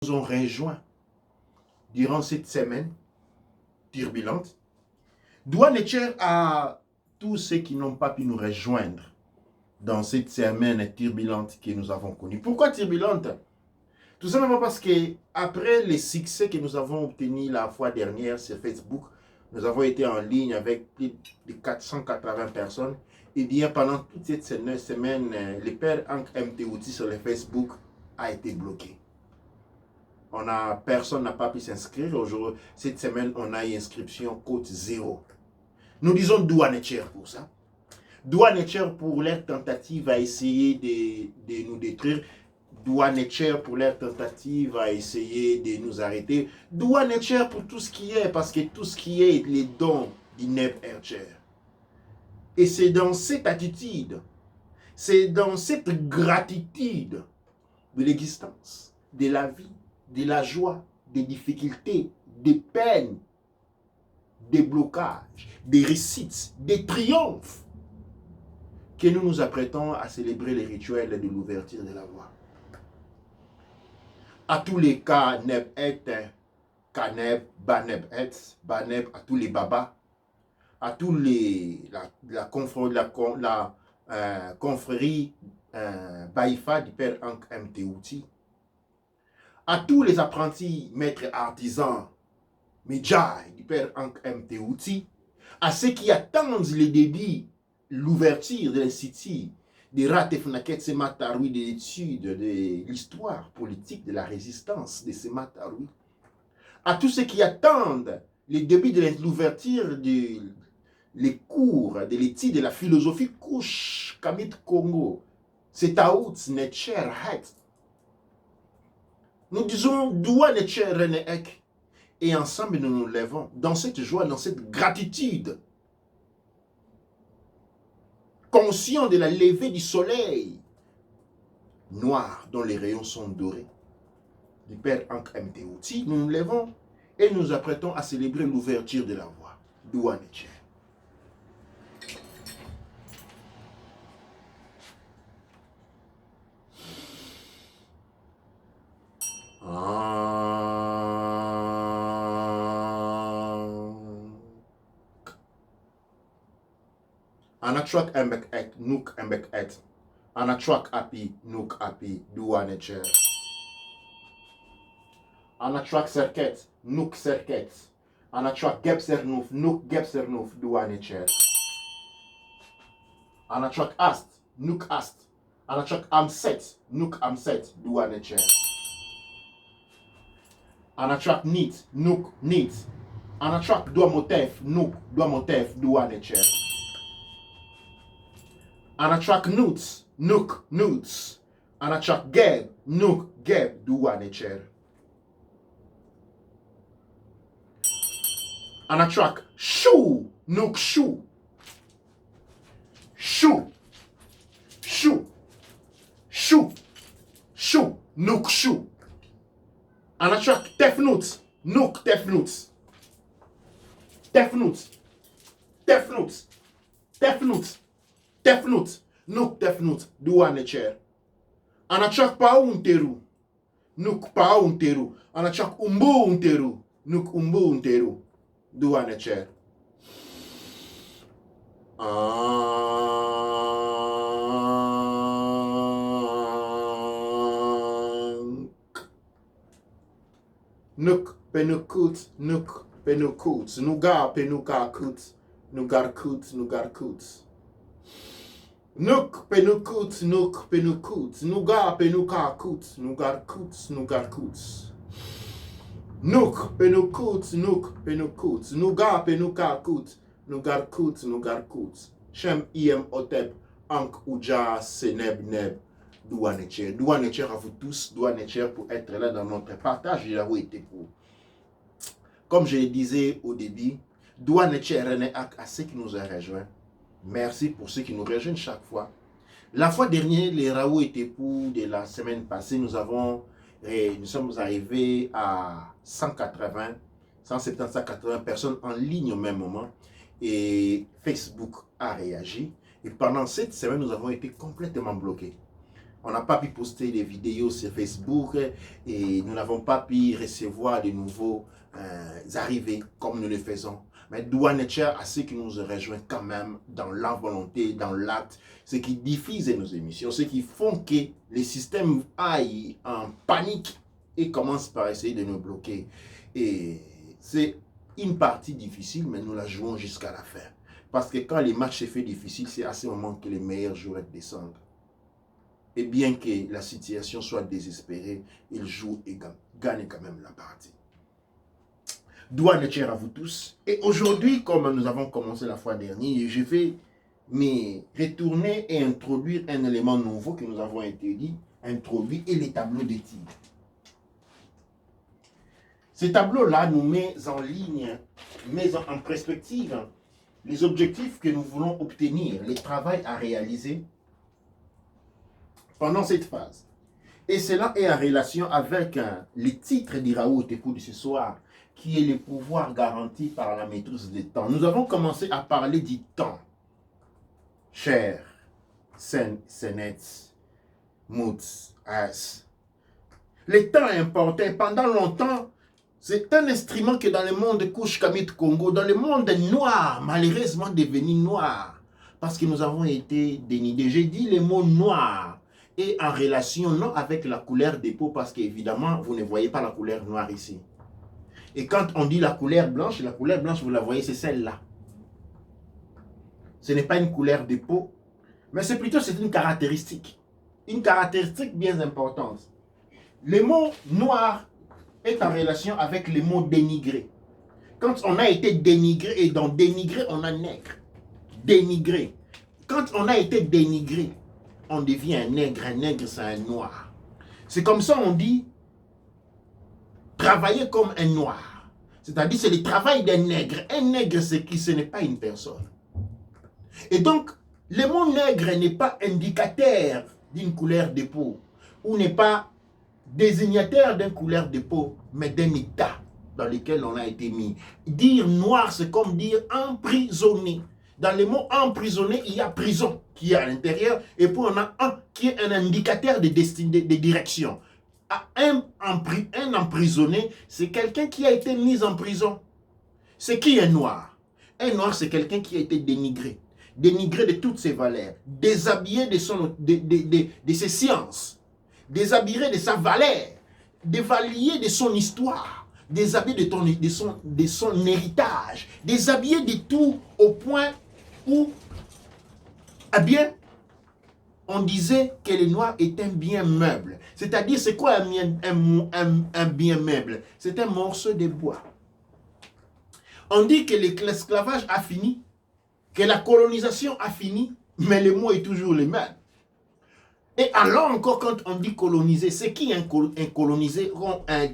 nous ont rejoints durant cette semaine turbulente. Douane est chère à tous ceux qui n'ont pas pu nous rejoindre dans cette semaine turbulente que nous avons connue. Pourquoi turbulente? Tout simplement parce que après les succès que nous avons obtenus la fois dernière sur Facebook, nous avons été en ligne avec plus de 480 personnes. Et bien pendant toute cette semaine, le père Hank MTouti sur le Facebook a été bloqué. Personne n'a pas pu s'inscrire. Aujourd'hui, cette semaine, on a une inscription code 0. Nous disons douane est chère pour ça. Douane est chère pour leur tentative à essayer de nous détruire. Douane est chère pour leur tentative à essayer de nous arrêter. Douane est chère pour tout ce qui est, parce que tout ce qui est les dons d'INEB est cher. Et c'est dans cette attitude, c'est dans cette gratitude de l'existence, de la vie, de la joie, des difficultés, des peines, des blocages, des réussites, des triomphes, que nous nous apprêtons à célébrer les rituels de l'ouverture de la voie. À tous les cas, Neb et, Kaneb, Baneb et, Baneb, à tous les babas, à tous les, la confrérie Baïfa du père Hank MTouti, à tous les apprentis maîtres artisans Medjay du père Hank MTouti, à ceux qui attendent le début, l'ouverture de l'Institut de Ratef Naket Semataroui de l'étude de l'histoire politique de la résistance de Semataroui, à tous ceux qui attendent le début de l'ouverture des cours de l'étude de la philosophie Kouch Kamit Congo, c'est Taout Netcher Het. Nous disons Doua Netcher Reneek. Et ensemble, nous nous levons dans cette joie, dans cette gratitude, conscient de la levée du soleil noir dont les rayons sont dorés, du père Hank MTouti. Nous nous levons et nous apprêtons à célébrer l'ouverture de la voie. Douane est chère. Anatrak embek et, nouk embek et. Anatrak api, nouk api, douane et cher. Anatrak serket, nouk serket. Anatrak gepser nouf, nouk gepser nouf, douane et cher. Anatrak ast, nouk ast. Anatrak amset, nouk amset, douane et cher. Anatrak nit, nouk nit. Anatrak doa motef, nouk doa motef, douane et cher. Anatrak nuts, nook nuts. Anatrak geb, nook geb, douane et cher. Anatrak chou, nook chou. Chou, chou, chou, chou, nook chou. Anatrak tefnuts, nook tefnuts. Tefnuts, tefnuts, tefnuts. Tefnut, nouk tefnut, douane cher. Anatrak pa unteru, nouk pa unteru. Anatrak umbu unteru, nouk umbu unteru, douane cher. Nouk penukut, nouk penukut. Nougar penuka kut, nougar kut, nougar kut. Nouk penukut, nouk penukut. Nougar penuka kut, nougar kut, nougar kut. Nouk penukut, nouk penukut. Nougar penuka kut, nougar kut, nougar kut. Shem iem otep, Hank Ouja, Seneb Neb, douane cher. Douane cher à vous tous, douane cher pour être là dans notre partage. Il a été pour. Comme je le disais au début, douane cher René à ceux qui nous ont rejoints. Merci pour ceux qui nous rejoignent chaque fois. La fois dernière, les Raoult étaient pour de la semaine passée. Nous sommes arrivés à 180, 170, 180 personnes en ligne au même moment. Et Facebook a réagi. Et pendant cette semaine, nous avons été complètement bloqués. On n'a pas pu poster des vidéos sur Facebook et nous n'avons pas pu recevoir de nouveaux arrivées comme nous le faisons. Mais Douane Cher a ce qui nous rejoint quand même dans la volonté, dans l'acte, ce qui diffuse nos émissions, ce qui font que les systèmes aillent en panique et commencent par essayer de nous bloquer. Et c'est une partie difficile, mais nous la jouons jusqu'à la fin. Parce que quand les matchs se font difficiles, c'est à ce moment que les meilleurs joueurs descendent. Et bien que la situation soit désespérée, ils jouent et gagnent quand même la partie. Douane Cher à vous tous. Et aujourd'hui, comme nous avons commencé la fois dernière, je vais me retourner et introduire un élément nouveau que nous avons introduit et les tableaux de tir. Ces tableaux-là nous met en ligne, met en perspective les objectifs que nous voulons obtenir, les travaux à réaliser pendant cette phase. Et cela est en relation avec le titre d'Iraout de ce soir, qui est le pouvoir garanti par la maîtrise du temps. Nous avons commencé à parler du temps. Cher, Senet, Mutz, As. Le temps est important. Pendant longtemps, c'est un instrument que dans le monde couche Kamit Congo, dans le monde noir, malheureusement devenu noir, parce que nous avons été dénigrés. J'ai dit le mot noir et en relation non avec la couleur des peaux, parce qu'évidemment, vous ne voyez pas la couleur noire ici. Et quand on dit la couleur blanche, vous la voyez, c'est celle-là. Ce n'est pas une couleur de peau, mais c'est plutôt une caractéristique. Une caractéristique bien importante. Le mot noir est en relation avec le mot dénigré. Quand on a été dénigré, et dans dénigré, on a nègre. Dénigré. Quand on a été dénigré, on devient un nègre. Un nègre, c'est un noir. C'est comme ça on dit travailler comme un noir. C'est-à-dire c'est le travail d'un nègre. Un nègre, c'est qui? Ce n'est pas une personne. Et donc, le mot nègre n'est pas indicateur d'une couleur de peau, ou n'est pas désignateur d'une couleur de peau, mais d'un état dans lequel on a été mis. Dire noir, c'est comme dire emprisonné. Dans le mot emprisonné, il y a prison qui est à l'intérieur, et puis on a un qui est un indicateur de destinée, de direction. Un emprisonné, c'est quelqu'un qui a été mis en prison. C'est qui est noir? Un noir, c'est quelqu'un qui a été dénigré. Dénigré de toutes ses valeurs, déshabillé de ses sciences, déshabillé de sa valeur, dévalué de son histoire, déshabillé de son héritage, déshabillé de tout au point où, eh bien, on disait que le noir est un bien meuble. C'est-à-dire, c'est quoi un bien meuble? C'est un morceau de bois. On dit que l'esclavage a fini, que la colonisation a fini, mais le mot est toujours le même. Et alors encore, quand on dit coloniser, c'est qui un colonisé?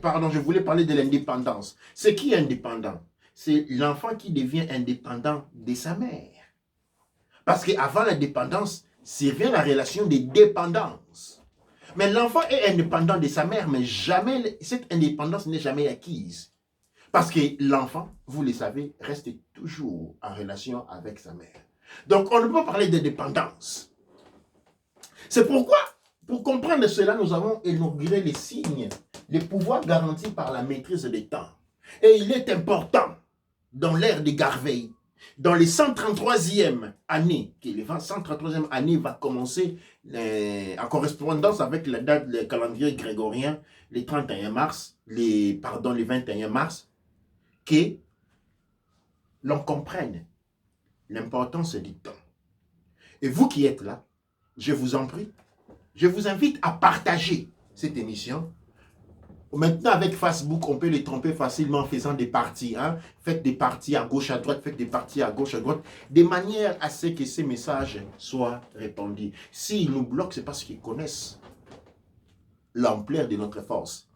Pardon, je voulais parler de l'indépendance. C'est qui indépendant? C'est l'enfant qui devient indépendant de sa mère. Parce qu'avant l'indépendance, c'est bien la relation de dépendance. Mais l'enfant est indépendant de sa mère, mais jamais, cette indépendance n'est jamais acquise. Parce que l'enfant, vous le savez, reste toujours en relation avec sa mère. Donc, on ne peut pas parler de dépendance. C'est pourquoi, pour comprendre cela, nous avons inauguré les signes, les pouvoirs garantis par la maîtrise des temps. Et il est important, dans l'ère de Garvey, dans les 133e année, que les 133e année va commencer en correspondance avec la date du calendrier grégorien, les 31 mars, les 21 mars, que l'on comprenne l'importance du temps. Et vous qui êtes là, je vous en prie, je vous invite à partager cette émission. Maintenant, avec Facebook, on peut les tromper facilement en faisant des parties. Hein? Faites des parties à gauche, à droite, faites des parties à gauche, à droite, de manière à ce que ces messages soient répandus. S'ils nous bloquent, c'est parce qu'ils connaissent l'ampleur de notre force.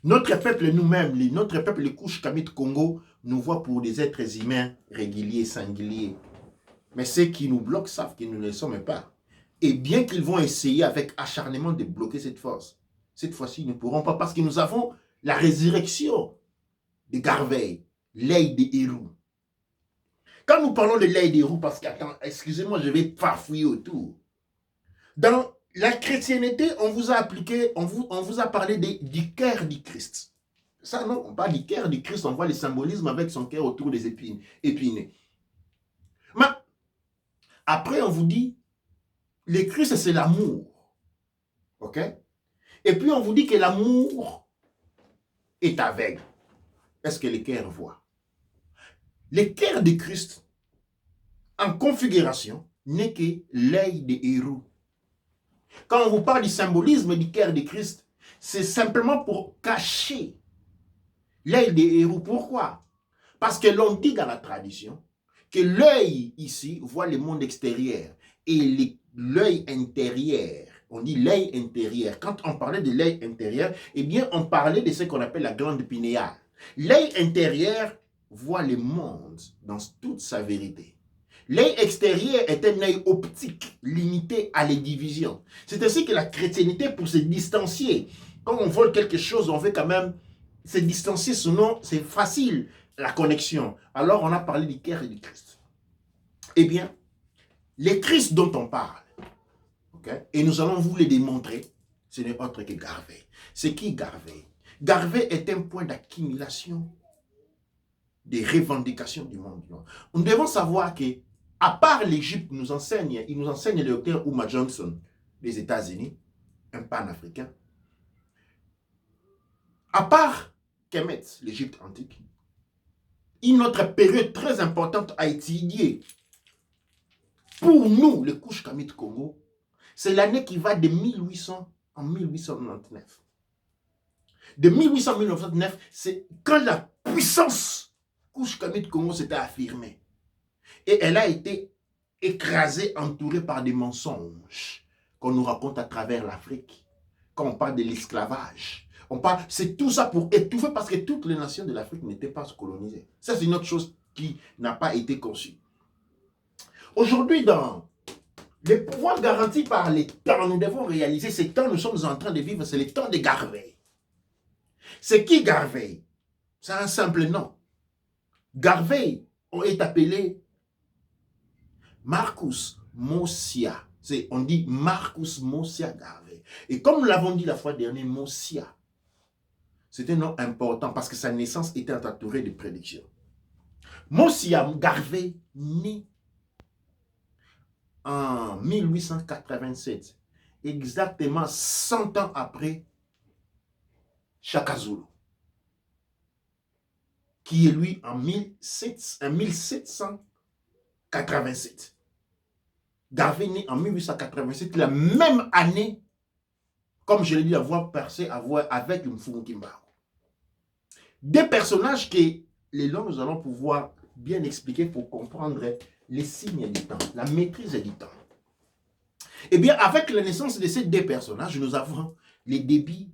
Notre peuple nous-mêmes, notre peuple, les couches Kamit Congo, nous voit pour des êtres humains réguliers, singuliers. Mais ceux qui nous bloquent savent que nous ne le sommes pas. Et bien qu'ils vont essayer avec acharnement de bloquer cette force, cette fois-ci, ils ne pourront pas parce que nous avons la résurrection de Garvey, l'œil des héros. Quand nous parlons de l'œil des héros, parce que, attends, excusez-moi, je vais farfouiller autour. Dans la chrétienté, on vous a appliqué, on vous a parlé du cœur du Christ. Ça, non, on parle du cœur du Christ, on voit le symbolisme avec son cœur autour des épinés. Mais après, on vous dit, le Christ, c'est l'amour. OK? Et puis, on vous dit que l'amour est aveugle. Est-ce que le cœur voit? Le cœur du Christ, en configuration, n'est que l'œil des héros. Quand on vous parle du symbolisme du cœur de Christ, c'est simplement pour cacher l'œil des héros. Pourquoi? Parce que l'on dit dans la tradition que l'œil ici voit le monde extérieur et l'œil intérieur, on dit l'œil intérieur. Quand on parlait de l'œil intérieur, eh bien on parlait de ce qu'on appelle la glande pinéale. L'œil intérieur voit le monde dans toute sa vérité. L'œil extérieur est un œil optique limité à les divisions. C'est ainsi que la chrétienté, pour se distancier, quand on vole quelque chose, on veut quand même se distancier, sinon c'est facile la connexion. Alors on a parlé du cœur et du Christ. Eh bien, les Christ dont on parle, okay, et nous allons vous les démontrer, ce n'est autre que Garvey. C'est qui Garvey? Garvey est un point d'accumulation des revendications du monde. Nous devons savoir que, à part l'Égypte, il nous enseigne le docteur Ouma Johnson des États-Unis, un panafricain. À part Kemet, l'Égypte antique, une autre période très importante à étudier pour nous, les couches Kamit Congo, c'est l'année qui va de 1800 en 1899. De 1800 à 1909, c'est quand la puissance couche Kamit Congo s'était affirmée. Et elle a été écrasée, entourée par des mensonges qu'on nous raconte à travers l'Afrique. Quand on parle de l'esclavage, c'est tout ça pour étouffer parce que toutes les nations de l'Afrique n'étaient pas colonisées. Ça, c'est une autre chose qui n'a pas été conçue. Aujourd'hui, dans les pouvoirs garantis par les temps, nous devons réaliser ces temps nous sommes en train de vivre, c'est le temps de Garvey. C'est qui Garvey? C'est un simple nom. Garvey est appelé Marcus Mosia. On dit Marcus Mosia Garvey. Et comme nous l'avons dit la fois dernière, Mosia, c'est un nom important parce que sa naissance était entourée de prédictions. Mosia Garvey naît en 1887, exactement 100 ans après Shaka Zulu, qui est lui en 1787. Garvey naît en 1887, la même année, comme je l'ai dit, avoir percé avec le Mfungimba. Des personnages que les longs nous allons pouvoir bien expliquer pour comprendre les signes du temps, la maîtrise du temps. Eh bien, avec la naissance de ces deux personnages, nous avons les débuts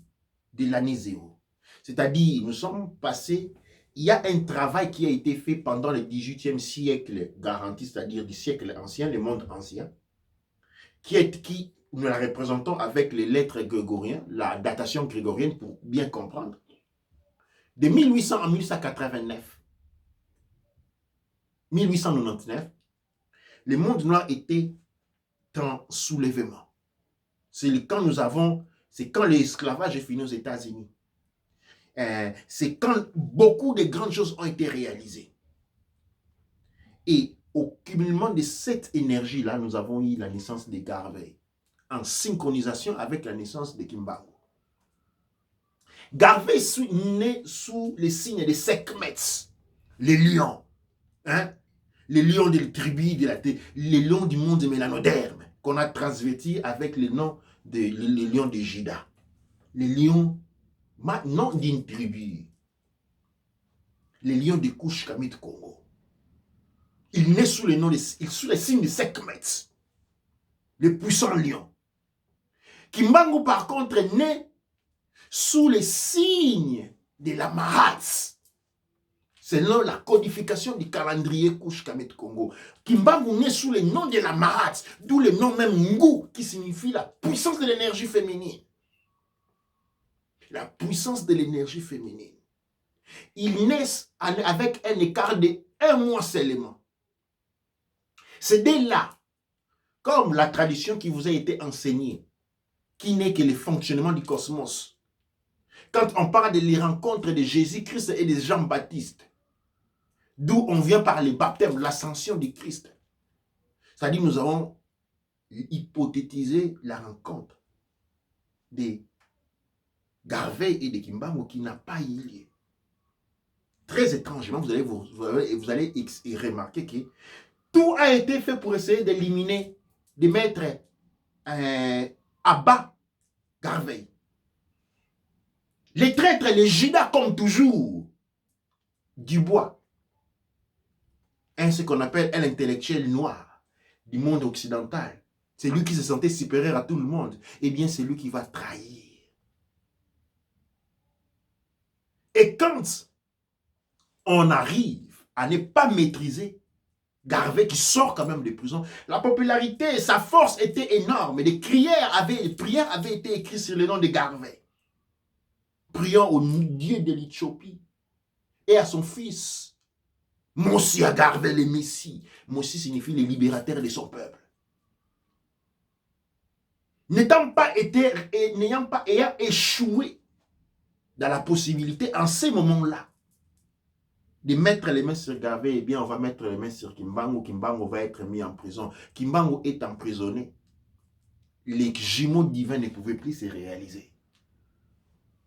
de l'année zéro. C'est-à-dire, nous sommes passés, il y a un travail qui a été fait pendant le 18e siècle garanti, c'est-à-dire du siècle ancien, le monde ancien, qui nous la représentons avec les lettres grégoriennes, la datation grégorienne pour bien comprendre. De 1800 à 1899, le monde noir était en soulèvement. C'est quand l'esclavage est fini aux États-Unis. C'est quand beaucoup de grandes choses ont été réalisées. Et au cumulement de cette énergie-là, nous avons eu la naissance de Garvey, en synchronisation avec la naissance de Kimbangu. Garvey est né sous les signes de Sekhmet, les lions. Hein? Les lions des tribus, les lions du monde mélanoderme, qu'on a transvêtis avec les noms des lions de Juda. Les lions, non d'une tribu. Les lions de couches Kamit Congo. Il naît sous sous les signes de Sekhmet, le puissant lion. Kimbangu, par contre, est né sous les signes de la Mahats, selon la codification du calendrier couche Kamit Congo. Kimbangu naît sous le nom de la Mahats, d'où le nom même Ngu, qui signifie la puissance de l'énergie féminine. La puissance de l'énergie féminine. Il naît avec un écart de 1 mois seulement. C'est dès là, comme la tradition qui vous a été enseignée, qui n'est que le fonctionnement du cosmos. Quand on parle des rencontres de Jésus-Christ et de Jean-Baptiste, d'où on vient par les baptêmes, l'ascension du Christ. C'est-à-dire nous avons hypothétisé la rencontre de Garvey et de Kimbangu qui n'a pas eu lieu. Très étrangement, vous allez remarquer que tout a été fait pour essayer d'éliminer, de mettre à bas Garvey. Les traîtres, les Judas comme toujours, Dubois, ce qu'on appelle un intellectuel noir du monde occidental, c'est lui qui se sentait supérieur à tout le monde, eh bien c'est lui qui va trahir. Et quand on arrive à ne pas maîtriser Garvey qui sort quand même de prison, la popularité, sa force était énorme. Les prières avaient été écrites sur le nom de Garvey. Priant au Dieu de l'Éthiopie et à son fils, Mossia Garvey le Messie. Mossi signifie le libérateur de son peuple. N'ayant pas échoué dans la possibilité en ces moments-là de mettre les mains sur Garvey, eh bien on va mettre les mains sur Kimbangu. Kimbangu va être mis en prison. Kimbangu est emprisonné. Les jumeaux divins ne pouvaient plus se réaliser.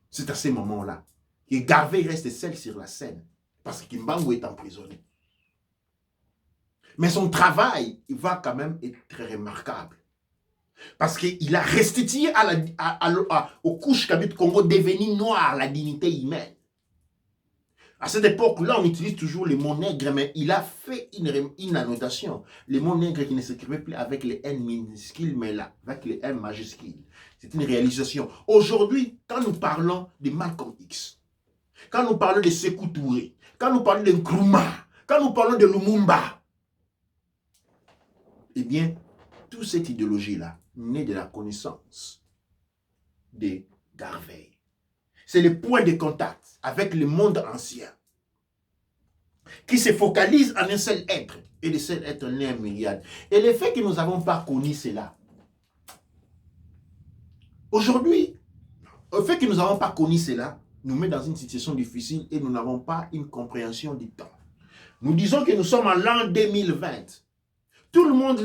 C'est à ces moments-là que Garvey reste seul sur la scène parce que Kimbangu est emprisonné. Mais son travail, il va quand même être très remarquable. Parce qu'il a restitué aux couches Kabyle Congo devenues noires la dignité humaine. À cette époque-là, on utilise toujours les mots nègres, mais il a fait une annotation. Les mots nègres qui ne s'écrivaient plus avec les N minuscules, mais là, avec les M majuscules. C'est une réalisation. Aujourd'hui, quand nous parlons de Malcolm X, quand nous parlons de Sékou Touré, quand nous parlons de Nkrumah, quand nous parlons de Lumumba, eh bien, toute cette idéologie-là naît de la connaissance de Garvey. C'est le point de contact avec le monde ancien qui se focalise en un seul être. Et le seul être né un myriade. Et le fait que nous n'avons pas connu cela, aujourd'hui, le fait que nous n'avons pas connu cela, nous met dans une situation difficile et nous n'avons pas une compréhension du temps. Nous disons que nous sommes en l'an 2020. Tout le monde,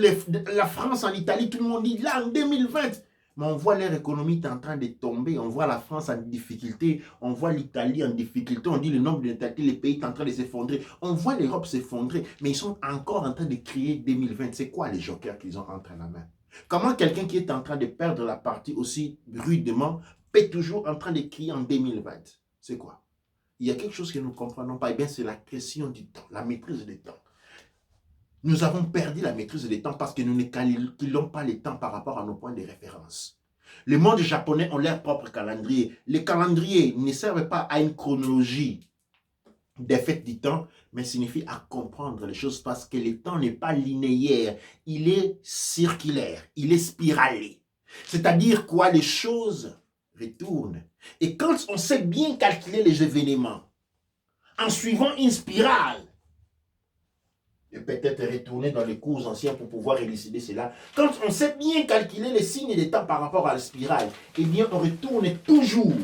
la France, en Italie, tout le monde dit l'an 2020. Mais on voit leur économie en train de tomber, on voit la France en difficulté, on voit l'Italie en difficulté, on dit le nombre de natalité, les pays sont en train de s'effondrer, on voit l'Europe s'effondrer, mais ils sont encore en train de crier 2020. C'est quoi les jokers qu'ils ont entre la main? Comment quelqu'un qui est en train de perdre la partie aussi rudement peut toujours en train de crier en 2020? C'est quoi? Il y a quelque chose que nous ne comprenons pas, et bien c'est la question du temps, la maîtrise du temps. Nous avons perdu la maîtrise des temps parce que nous ne calculons pas les temps par rapport à nos points de référence. Le monde japonais ont leur propre calendrier. Les calendriers ne servent pas à une chronologie des fêtes du temps, mais signifient à comprendre les choses parce que le temps n'est pas linéaire, il est circulaire, il est spiralé. C'est-à-dire quoi? Les choses retournent. Et quand on sait bien calculer les événements, en suivant une spirale, et peut-être retourner dans les cours anciens pour pouvoir élucider cela. Quand on sait bien calculer les signes des temps par rapport à la spirale, eh bien, on retourne toujours.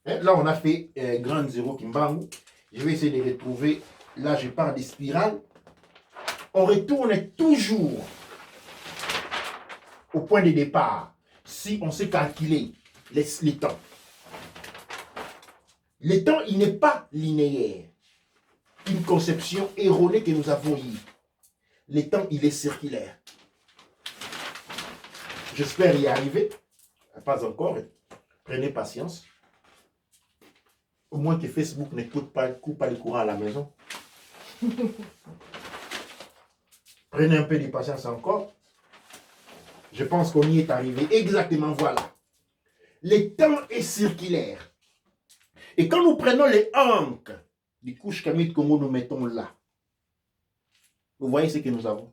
Là, on a fait Grand Zéro Kimbangu. Je vais essayer de retrouver. Là, je parle des spirales. On retourne toujours au point de départ si on sait calculer les temps. Le temps, il n'est pas linéaire. Une conception erronée que nous avons eue. Le temps, il est circulaire. J'espère y arriver. Pas encore. Prenez patience. Au moins que Facebook ne coupe pas le courant à la maison. Prenez un peu de patience encore. Je pense qu'on y est arrivé. Exactement, voilà. Le temps est circulaire. Et quand nous prenons les encres du couche Kamit Congo, nous mettons là. Vous voyez ce que nous avons.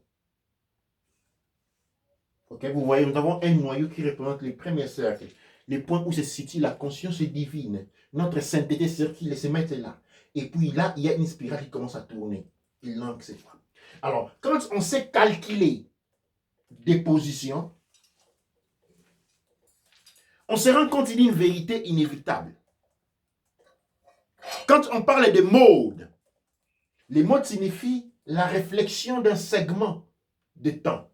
Ok, vous voyez, nous avons un noyau qui représente les premiers cercles. Les points où se situe la conscience divine. Notre sainteté circule et se met là. Et puis là, il y a une spirale qui commence à tourner. Il l'encre, c'est quoi. Alors, quand on sait calculer des positions, on se rend compte d'une vérité inévitable. Quand on parle de mode, les modes signifient la réflexion d'un segment de temps.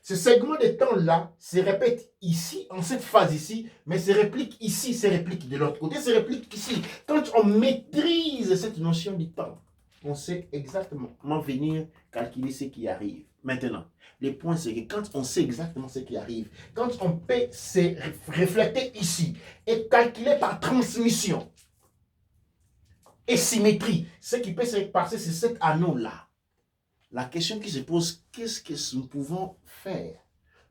Ce segment de temps-là se répète ici, en cette phase ici, mais se réplique ici, se réplique de l'autre côté, se réplique ici. Quand on maîtrise cette notion du temps, on sait exactement comment venir calculer ce qui arrive. Maintenant, le point c'est que quand on sait exactement ce qui arrive, quand on peut se refléter ici et calculer par transmission et symétrie, ce qui peut se passer sur cet anneau-là, la question qui se pose, qu'est-ce que nous pouvons faire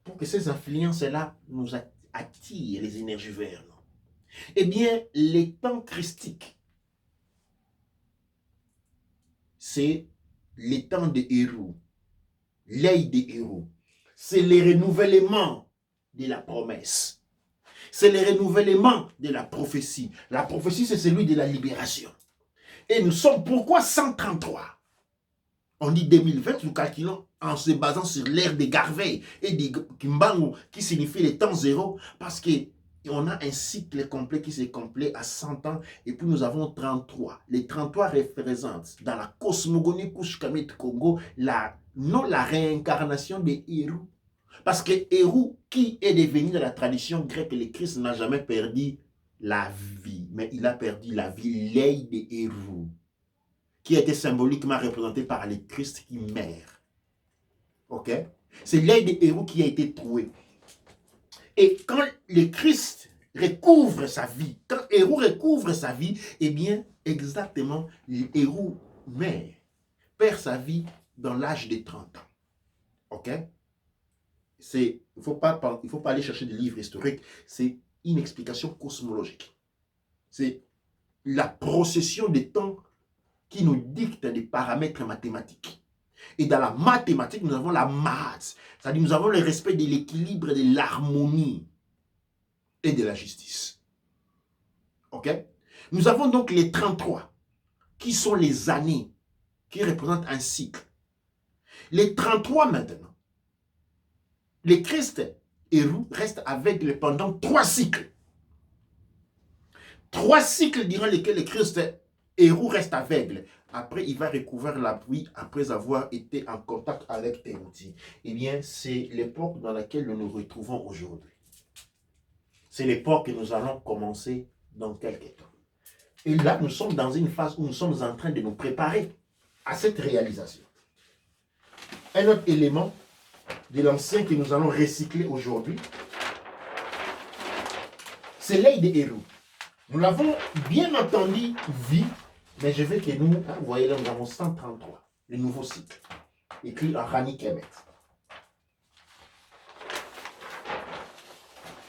pour que ces influences-là nous attirent les énergies vers nous? Eh bien, les temps christiques, c'est les temps des héros, l'œil des héros. C'est le renouvellement de la promesse. C'est le renouvellement de la prophétie. La prophétie, c'est celui de la libération. Et nous sommes, pourquoi 133? On dit 2020, nous calculons en se basant sur l'ère des Garvey et des Kimbangu, qui signifie les temps zéro, parce qu'on a un cycle complet qui se complète à 100 ans, et puis nous avons 33. Les 33 représentent dans la cosmogonie Kushkamit Congo non la réincarnation des héros. Parce que héros qui est devenu dans la tradition grecque, le Christ n'a jamais perdu la vie, mais il a perdu la vie, l'œil des héros, qui était symboliquement représenté par le Christ qui meurt. Ok? C'est l'œil des héros qui a été trouvé. Et quand le Christ recouvre sa vie, quand le héros recouvre sa vie, eh bien, exactement, le héros meurt, perd sa vie dans l'âge de 30 ans. Ok? Il ne faut pas aller chercher des livres historiques, c'est une explication cosmologique. C'est la procession des temps qui nous dicte des paramètres mathématiques. Et dans la mathématique, nous avons la maths, c'est-à-dire nous avons le respect de l'équilibre, de l'harmonie et de la justice. Ok? Nous avons donc les 33, qui sont les années, qui représentent un cycle. Les 33 maintenant, le Christ héros reste aveugle pendant 3 cycles. 3 cycles durant lesquels le Christ héros reste aveugle. Après, il va recouvrir la pluie après avoir été en contact avec tes outils. Eh bien, c'est l'époque dans laquelle nous nous retrouvons aujourd'hui. C'est l'époque que nous allons commencer dans quelques temps. Et là, nous sommes dans une phase où nous sommes en train de nous préparer à cette réalisation. Un autre élément de l'ancien que nous allons recycler aujourd'hui, c'est l'œil des héros. Nous l'avons bien entendu vu, mais je veux que nous, vous voyez là, nous avons 133, le nouveau cycle, écrit en Rani Kemet.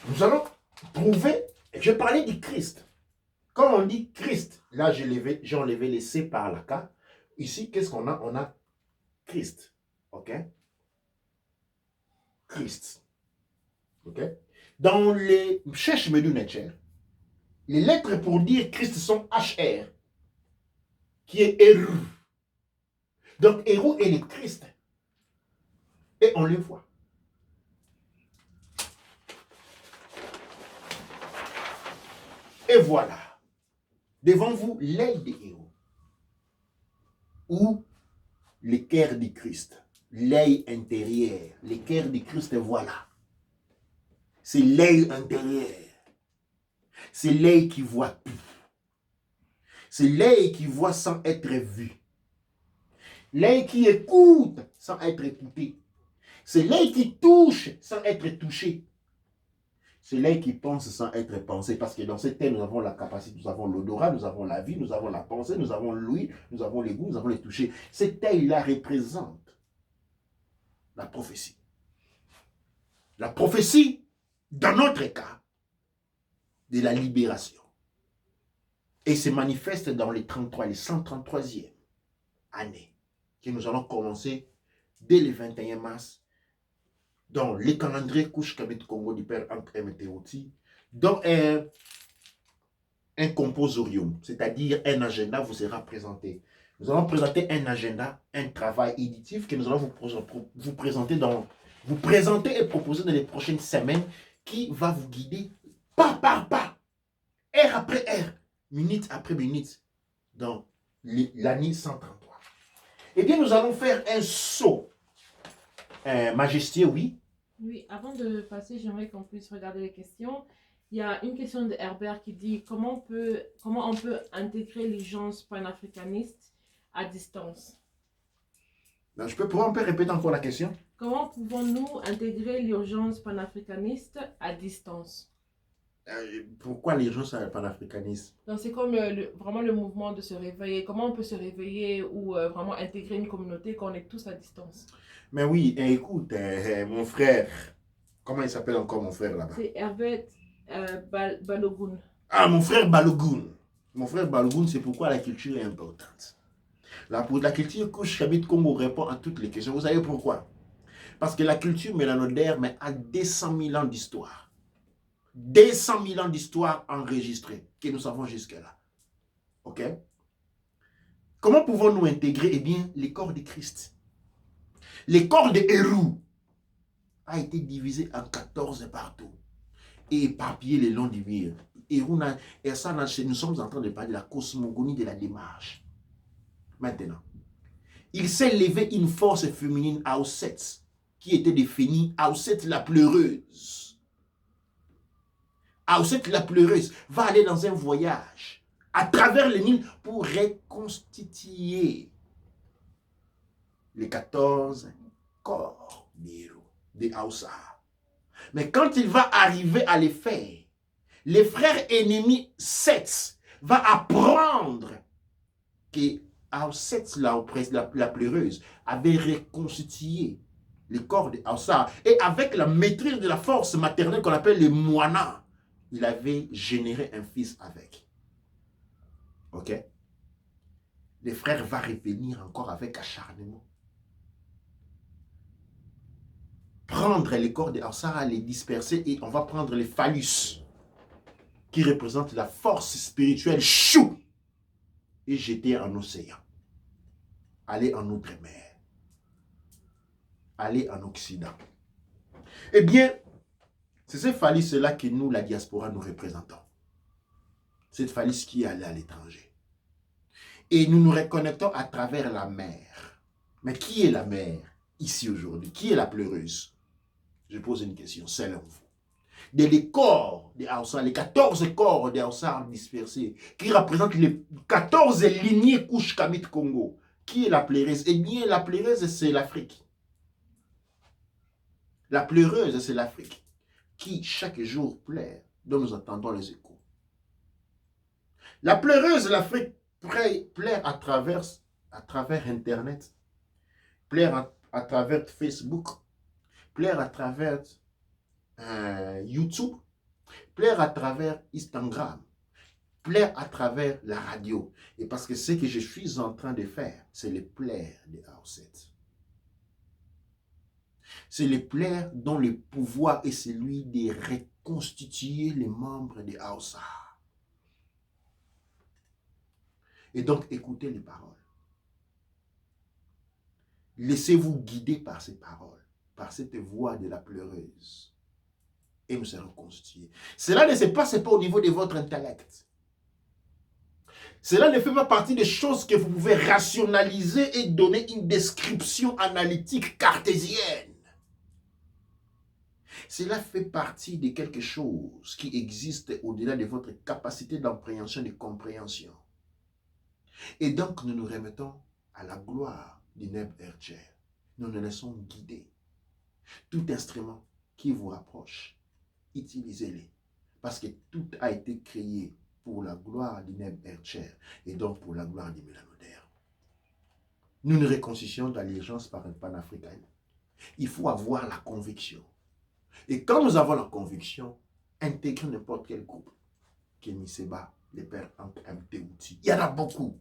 Nous allons prouver, je parlais du Christ. Quand on dit Christ, là j'ai enlevé les C par la K. Ici, qu'est-ce qu'on a? On a Christ. Ok? Christ. Ok? Dans les Chesh Medu Netcher, les lettres pour dire Christ sont HR, qui est Eru. Donc, Eru est le Christ. Et on le voit. Et voilà. Devant vous, l'œil des héros. Ou le cœur du Christ. L'œil intérieur. Le cœur du Christ, voilà. C'est l'œil intérieur. C'est l'œil qui voit tout. C'est l'œil qui voit sans être vu. L'œil qui écoute sans être écouté. C'est l'œil qui touche sans être touché. C'est l'œil qui pense sans être pensé. Parce que dans cette terre, nous avons la capacité, nous avons l'odorat, nous avons la vie, nous avons la pensée, nous avons l'ouïe, nous avons les goûts, nous avons les toucher. Cet œil-là représente la prophétie. La prophétie, dans notre cas, de la libération. Et se manifeste dans les 133e année, que nous allons commencer dès le 21 mars, dans le calendrier Kushkamit Congo du Père Ancré Météoti, dans un composorium, c'est-à-dire un agenda vous sera présenté. Nous allons présenter un agenda, un travail éditif que nous allons vous présenter et proposer dans les prochaines semaines, qui va vous guider pas par pas, heure après heure, minute après minute, dans l'année 133. Eh bien, nous allons faire un saut majestueux, oui. Oui, avant de passer, j'aimerais qu'on puisse regarder les questions. Il y a une question de Herbert qui dit comment on peut intégrer l'urgence panafricaniste à distance. Donc, on peut répéter encore la question? Comment pouvons-nous intégrer l'urgence panafricaniste à distance? Pourquoi l'urgence panafricaniste? Donc, c'est comme vraiment le mouvement de se réveiller. Comment on peut se réveiller ou vraiment intégrer une communauté quand on est tous à distance? Mais oui, écoute, mon frère, comment il s'appelle encore mon frère là-bas? C'est Herbert Balogun. Ah, mon frère Balogun. Mon frère Balogun, c'est pourquoi la culture est importante. La culture couche Chabit Congo répond à toutes les questions. Vous savez pourquoi? Parce que la culture mélanodaire a 200 000 ans d'histoire. 200 000 ans d'histoire enregistrée que nous savons jusque-là. Ok? Comment pouvons-nous intégrer? Eh bien, les corps de Christ. Les corps de Hérou a été divisé en 14 partout et éparpillé le long du mur. Hérou, et ça, nous sommes en train de parler de la cosmogonie de la démarche. Maintenant, il s'est levé une force féminine à Auset, qui était définie Auset la pleureuse. Auset la pleureuse va aller dans un voyage à travers le Nil pour reconstituer les 14 corps de Aoussa. Mais quand il va arriver à les faire, les frères ennemis Seth va apprendre que Aouset, la pleureuse, avait reconstitué le corps de Aoussa. Et avec la maîtrise de la force maternelle qu'on appelle le moana, il avait généré un fils avec. Ok? Les frères vont revenir encore avec acharnement. Prendre les corps de Aoussa, les disperser et on va prendre les phallus qui représentent la force spirituelle chou et jeter en océan. Aller en outre-mer. Aller en Occident. Eh bien, c'est ces phallus-là que nous, la diaspora, nous représentons. Cette phallus qui est allée à l'étranger. Et nous nous reconnectons à travers la mer. Mais qui est la mer ici aujourd'hui? Qui est la pleureuse? Je pose une question, selon vous. Les corps de Aoussa, les 14 corps de Aoussa dispersés, qui représentent les 14 lignées couches Kamit Congo. Qui est la pleureuse? Eh bien, la pleureuse, c'est l'Afrique. La pleureuse, c'est l'Afrique, qui chaque jour pleure, dont nous entendons les échos. La pleureuse, l'Afrique, pleure à travers Internet, pleure à travers Facebook, pleure à travers YouTube, pleure à travers Instagram, pleure à travers la radio. Et parce que ce que je suis en train de faire, c'est le plaire de Aouset. C'est le plaire dont le pouvoir est celui de reconstituer les membres de Aoussa. Et donc, écoutez les paroles. Laissez-vous guider par ces paroles, par cette voix de la pleureuse. Et nous serons constitués. Cela ne se passe pas au niveau de votre intellect. Cela ne fait pas partie des choses que vous pouvez rationaliser et donner une description analytique cartésienne. Cela fait partie de quelque chose qui existe au-delà de votre capacité d'appréhension et de compréhension. Et donc, nous nous remettons à la gloire du Neb Ercher. Nous nous laissons guider. Tout instrument qui vous rapproche, utilisez-les. Parce que tout a été créé pour la gloire du Neb Ercher et donc pour la gloire du mélanodaire. Nous nous réconcilions dans l'urgence par un panafricain. Il faut avoir la conviction. Et quand nous avons la conviction, intégrer n'importe quel groupe, Kémy Séba, les pères MTouti, il y en a beaucoup.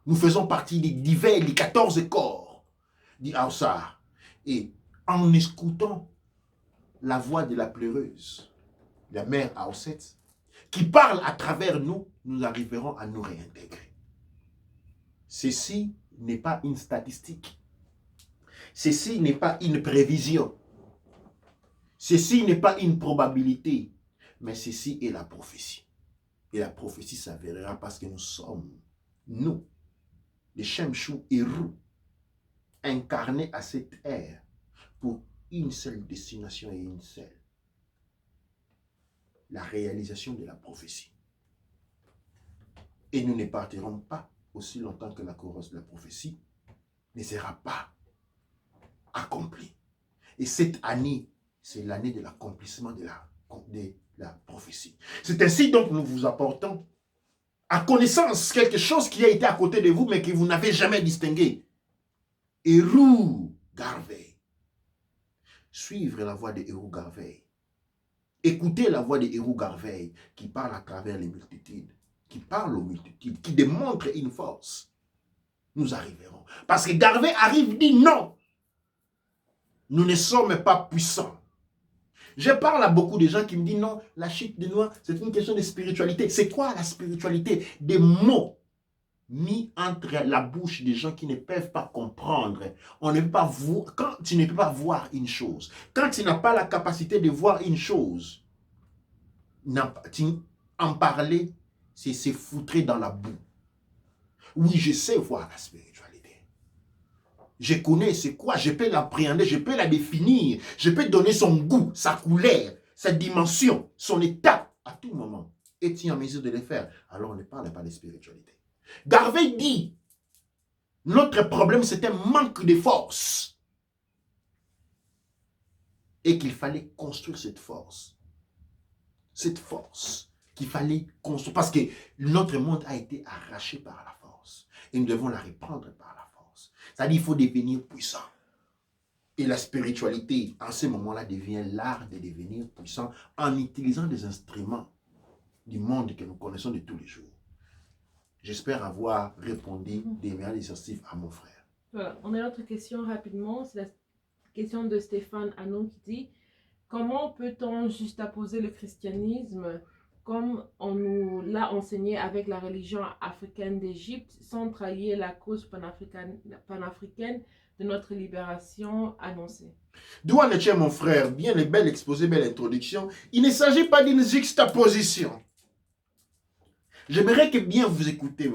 Nous faisons partie des divers, les 14 corps du Aoussa. Et en écoutant la voix de la pleureuse, la mère Aouset, qui parle à travers nous, nous arriverons à nous réintégrer. Ceci n'est pas une statistique. Ceci n'est pas une prévision. Ceci n'est pas une probabilité, mais ceci est la prophétie. Et la prophétie s'avérera parce que nous sommes, nous, les Shemshou héros, incarnés à cette ère pour une seule destination et une seule. La réalisation de la prophétie. Et nous ne partirons pas aussi longtemps que la chorus de la prophétie ne sera pas accomplie. Et cette année, c'est l'année de l'accomplissement de la prophétie. C'est ainsi donc que nous vous apportons à connaissance quelque chose qui a été à côté de vous, mais que vous n'avez jamais distingué. Hérou Garvey. Suivre la voie de Hérou Garvey. Écoutez la voix de Hérou Garvey qui parle à travers les multitudes, qui parle aux multitudes, qui démontre une force. Nous arriverons. Parce que Garvey arrive, dit non. Nous ne sommes pas puissants. Je parle à beaucoup de gens qui me disent non, la chute des Noirs, c'est une question de spiritualité. C'est quoi la spiritualité? Des mots mis entre la bouche des gens qui ne peuvent pas comprendre. On ne peut pas voir, quand tu ne peux pas voir une chose, quand tu n'as pas la capacité de voir une chose, en parler, c'est se foutre dans la boue. Oui, je sais voir la spiritualité. Je connais c'est quoi, je peux l'appréhender, je peux la définir, je peux donner son goût, sa couleur, sa dimension, son état à tout moment. Es-tu en mesure de le faire? Alors on ne parle pas de spiritualité. Garvey dit, notre problème c'est un manque de force. Et qu'il fallait construire cette force. Cette force qu'il fallait construire. Parce que notre monde a été arraché par la force. Et nous devons la reprendre par la force. C'est-à-dire qu'il faut devenir puissant. Et la spiritualité, en ce moment-là, devient l'art de devenir puissant en utilisant des instruments du monde que nous connaissons de tous les jours. J'espère avoir répondu des manières exhaustives à mon frère. Voilà, on a une autre question rapidement. C'est la question de Stéphane Anon qui dit « Comment peut-on juxtaposer le christianisme comme on nous l'a enseigné avec la religion africaine d'Égypte sans trahir la cause panafricaine de notre libération annoncée ?» Douane Etienne, mon frère, bien les belles exposés, belle introduction. Il ne s'agit pas d'une juxtaposition. J'aimerais que bien vous écoutez.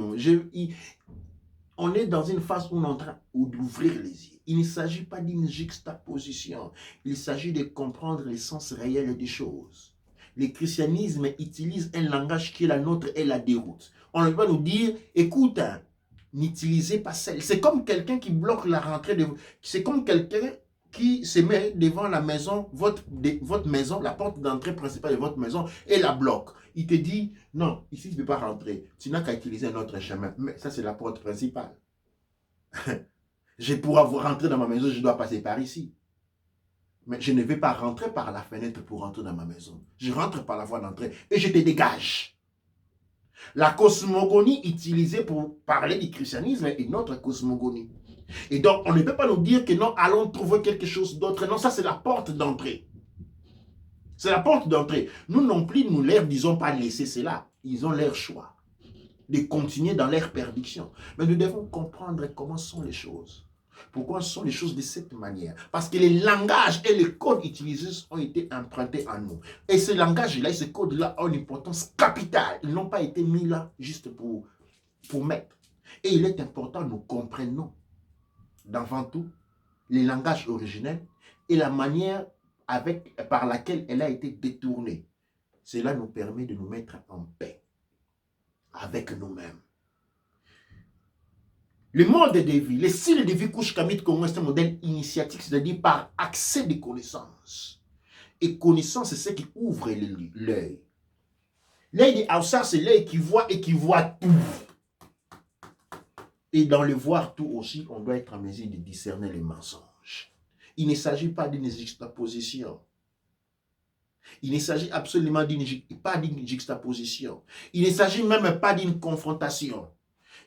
On est dans une phase où on est en train d'ouvrir les yeux. Il ne s'agit pas d'une juxtaposition. Il s'agit de comprendre l'essence réelle des choses. Le christianisme utilise un langage qui est la nôtre et la déroute. On ne peut pas nous dire, écoute, n'utilisez pas celle. C'est comme quelqu'un qui bloque la rentrée de... C'est comme quelqu'un qui se met devant la maison, votre maison, la porte d'entrée principale de votre maison, et la bloque. Il te dit, non, ici, tu ne peux pas rentrer. Tu n'as qu'à utiliser un autre chemin. Mais ça, c'est la porte principale. Pour rentrer dans ma maison, je dois passer par ici. Mais je ne vais pas rentrer par la fenêtre pour rentrer dans ma maison. Je rentre par la voie d'entrée et je te dégage. La cosmogonie utilisée pour parler du christianisme est une autre cosmogonie. Et donc, on ne peut pas nous dire que non, allons trouver quelque chose d'autre. Non, ça, c'est la porte d'entrée. C'est la porte d'entrée. Nous non plus, nous leur disons pas laisser cela. Ils ont leur choix de continuer dans leur perdition. Mais nous devons comprendre comment sont les choses. Pourquoi sont les choses de cette manière? Parce que les langages et les codes utilisés ont été empruntés en nous. Et ce langage-là et ce code-là ont une importance capitale. Ils n'ont pas été mis là juste pour mettre. Et il est important que nous comprenions d'avant tout les langages originels et la manière par laquelle elle a été détournée. Cela nous permet de nous mettre en paix avec nous-mêmes. Le mode de vie, le style de vie couche Kamit Congo, c'est un modèle initiatique, c'est-à-dire par accès de connaissances. Et connaissance, c'est ce qui ouvre l'œil. L'œil de Aoussa, c'est l'œil qui voit et qui voit tout. Et dans le voir tout aussi, on doit être en mesure de discerner les mensonges. Il ne s'agit pas d'une juxtaposition. Il ne s'agit absolument pas d'une juxtaposition. Il ne s'agit même pas d'une confrontation.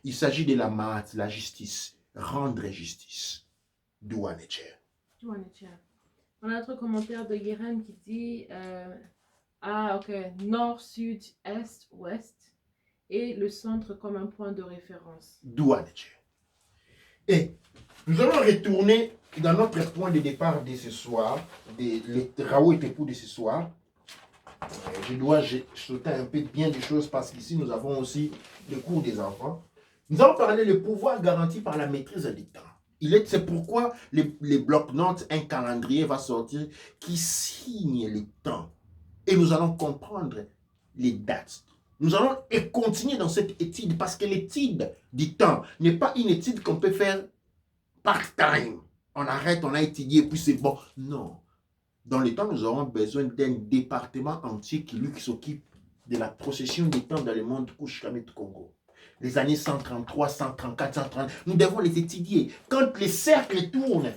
Il s'agit de la justice. Rendre justice. Douane Etienne. On a un autre commentaire de Guérin qui dit nord, sud, est, ouest et le centre comme un point de référence. Douane Etienne. Et nous allons retourner dans notre point de départ de ce soir, les Raoult et époux de ce soir, je dois sauter un peu bien des choses parce qu'ici nous avons aussi le cours des enfants. Nous allons parler du pouvoir garanti par la maîtrise du temps. C'est pourquoi les blocs-notes, un calendrier va sortir qui signe les temps. Et nous allons comprendre les dates. Nous allons continuer dans cette étude parce que l'étude du temps n'est pas une étude qu'on peut faire part-time. On arrête, on a étudié, puis c'est bon. Non. Dans le temps, nous aurons besoin d'un département entier qui s'occupe de la procession des temps dans le monde Kouchkamé du Congo. Les années 133, 134, 130, nous devons les étudier. Quand les cercles tournent,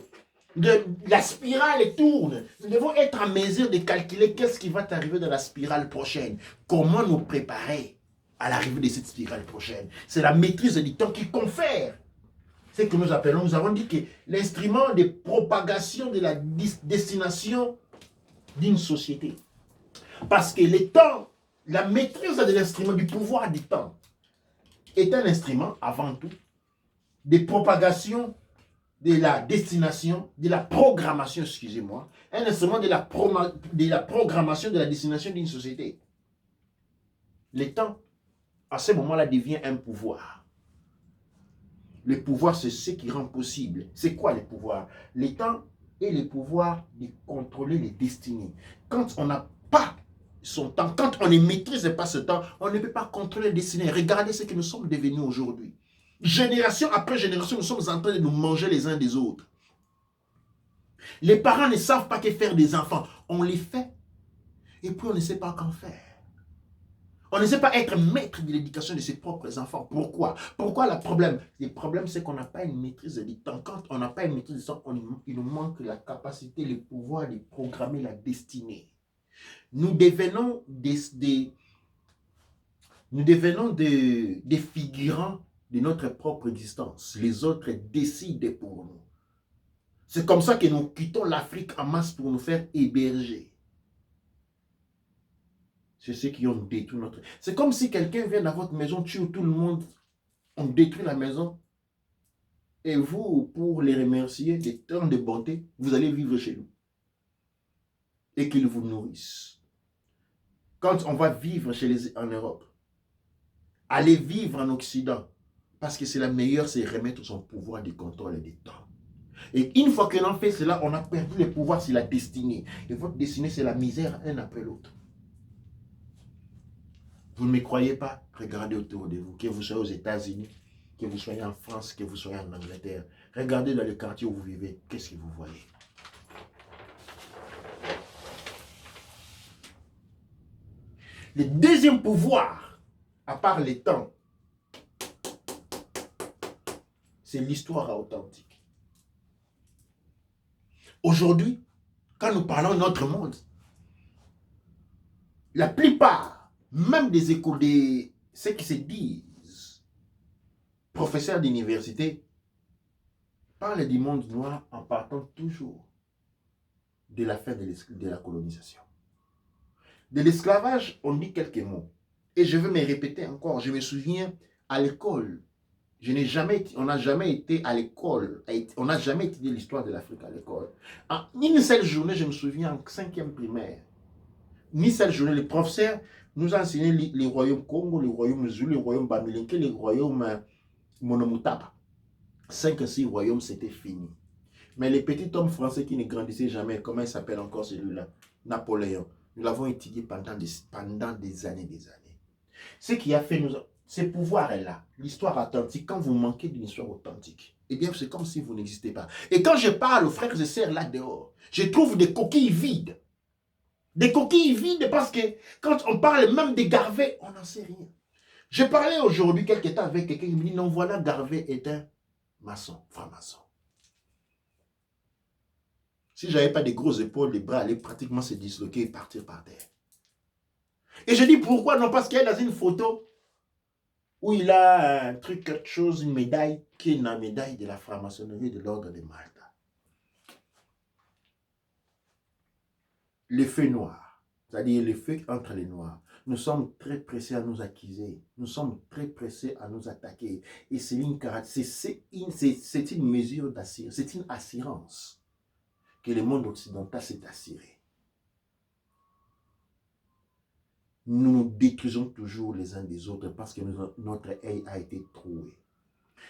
la spirale tourne, nous devons être en mesure de calculer qu'est-ce qui va arriver dans la spirale prochaine. Comment nous préparer à l'arrivée de cette spirale prochaine. C'est la maîtrise du temps qui confère ce que nous appelons, nous avons dit que l'instrument de propagation de la destination d'une société. Parce que le temps, la maîtrise de l'instrument, du pouvoir du temps, est un instrument, avant tout, de propagation de la destination, de la programmation, excusez-moi, un instrument de la programmation de la destination d'une société. Le temps, à ce moment-là, devient un pouvoir. Le pouvoir, c'est ce qui rend possible. C'est quoi le pouvoir? Le temps est le pouvoir de contrôler les destinées. Quand on n'a pas son temps, quand on ne maîtrise pas ce temps, on ne peut pas contrôler les destinées. Regardez ce que nous sommes devenus aujourd'hui. Génération après génération, nous sommes en train de nous manger les uns des autres. Les parents ne savent pas que faire des enfants. On les fait et puis on ne sait pas qu'en faire. On ne sait pas être maître de l'éducation de ses propres enfants. Pourquoi? Pourquoi le problème? Le problème, c'est qu'on n'a pas une maîtrise du temps. Quand on n'a pas une maîtrise du temps, il nous manque la capacité, le pouvoir de programmer la destinée. Nous devenons des figurants de notre propre existence. Les autres décident pour nous. C'est comme ça que nous quittons l'Afrique en masse pour nous faire héberger. C'est ceux qui ont détruit notre... C'est comme si quelqu'un vient dans votre maison, tue tout le monde, on détruit la maison. Et vous, pour les remercier des temps de bonté, vous allez vivre chez nous. Et qu'ils vous nourrissent. Quand on va vivre en Europe, allez vivre en Occident, parce que c'est la meilleure, c'est remettre son pouvoir de contrôle des temps. Et une fois que l'on fait cela, on a perdu le pouvoir sur la destinée. Et votre destinée, c'est la misère un après l'autre. Vous ne me croyez pas? Regardez autour de vous, que vous soyez aux États-Unis, que vous soyez en France, que vous soyez en Angleterre. Regardez dans le quartier où vous vivez, qu'est-ce que vous voyez? Le deuxième pouvoir, à part les temps, c'est l'histoire authentique. Aujourd'hui, quand nous parlons de notre monde, la plupart, même des écoles, ceux qui se disent professeurs d'université, parlent du monde noir en partant toujours de la fin de la colonisation. De l'esclavage, on dit quelques mots. Et je veux me répéter encore, je me souviens à l'école, on n'a jamais été à l'école, on n'a jamais étudié l'histoire de l'Afrique à l'école. En une seule journée, je me souviens en 5e primaire, une seule journée, le professeur nous a enseigné les royaumes Congo, les royaumes Zulu, les royaumes Bamilenke, les royaumes Monomotapa. 5 à 6 royaumes, c'était fini. Mais les petits hommes français qui ne grandissaient jamais, comment il s'appelle encore celui-là? Napoléon. Nous l'avons étudié pendant des années, des années. Ce qui a fait, ce pouvoir-là, l'histoire authentique, quand vous manquez d'une histoire authentique, eh bien, c'est comme si vous n'existez pas. Et quand je parle aux frères et sœurs là dehors, je trouve des coquilles vides. Des coquilles vides parce que quand on parle même des Garvey, on n'en sait rien. Je parlais aujourd'hui quelque temps avec quelqu'un qui me dit, non, voilà, Garvey est un maçon, franc-maçon. Si je n'avais pas des grosses épaules, les bras allaient pratiquement se disloquer et partir par terre. Et je dis pourquoi? Non, parce qu'il y a dans une photo où il a un truc, quelque chose, une médaille, qui est une médaille de la franc-maçonnerie de l'ordre de Malta. Le feu noir, c'est-à-dire le feu entre les noirs. Nous sommes très pressés à nous accuser. Nous sommes très pressés à nous attaquer. Et c'est une mesure d'assurance. C'est une assurance que le monde occidental s'est assuré. Nous nous détruisons toujours les uns des autres parce que notre œil a été troué.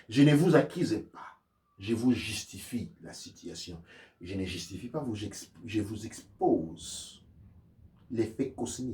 Je ne vous accuse pas. Je vous justifie la situation. Je ne justifie pas, je vous expose les faits cosmiques.